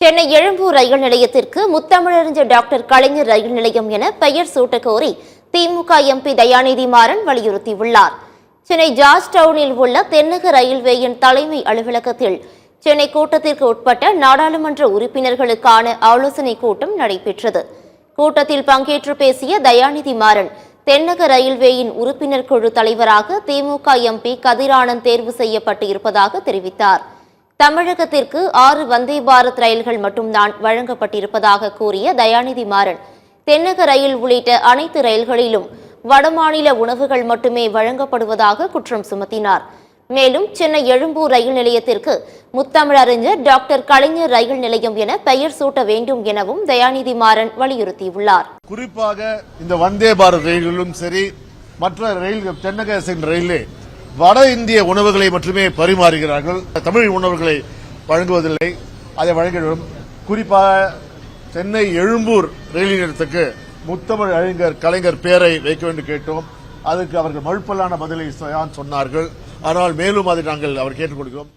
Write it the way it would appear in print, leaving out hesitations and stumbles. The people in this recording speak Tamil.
சென்னை எழும்பூர் ரயில் நிலையத்திற்கு முத்தமிழறிஞர் டாக்டர் கலைஞர் ரயில் நிலையம் என பெயர் சூட்டக் கோரி திமுக எம்பி தயாநிதி மாறன் வலியுறுத்தியுள்ளார். சென்னை ஜார்ஜ் டவுனில் உள்ள தென்னக ரயில்வேயின் தலைமை அலுவலகத்தில் சென்னை கூட்டத்திற்கு உட்பட்ட நாடாளுமன்ற உறுப்பினர்களுக்கான ஆலோசனைக் கூட்டம் நடைபெற்றது. கூட்டத்தில் பங்கேற்று பேசிய தயாநிதி மாறன், தென்னக ரயில்வேயின் உறுப்பினர் குழு தலைவராக திமுக எம்பி கதிரானந்த் தேர்வு செய்யப்பட்டு இருப்பதாக தெரிவித்தார். தமிழகத்திற்கு 6 வந்தே பாரத் ரயில்கள் மட்டும்தான் வழங்கப்பட்டிருப்பதாக கூறிய தயாநிதி மாறன், தென்னக ரயில் உள்ளிட்ட அனைத்து ரயில்களிலும் வடமாநில உணவுகள் மட்டுமே வழங்கப்படுவதாக குற்றம் சுமத்தினார். மேலும் சென்னை எழும்பூர் ரயில் நிலையத்திற்கு முத்தமிழறிஞர் டாக்டர் கலைஞர் ரயில் நிலையம் என பெயர் சூட்ட வேண்டும் எனவும் தயாநிதி மாறன் வலியுறுத்தியுள்ளார். குறிப்பாக இந்த வந்தே பாரத் ரயில்களும் சரி, மற்ற ரயில்கள் தென்னக ரயிலே வட இந்திய உணவுகளை மட்டுமே பரிமாறுகிறார்கள். தமிழ் உணவுகளை வழங்குவதில்லை. அதை வழங்கிடும். குறிப்பாக சென்னை எழும்பூர் ரயில் நிலையத்துக்கு முத்தமிழ் அறிஞர் கலைஞர் பெயரை வைக்க வேண்டும் கேட்டோம். அதுக்கு அவர்கள் மழுப்பலான பதிலை சொன்னார்கள். ஆனால் மேலும் அதை நாங்கள் அவர் கேட்டுக் கொடுக்கிறோம்.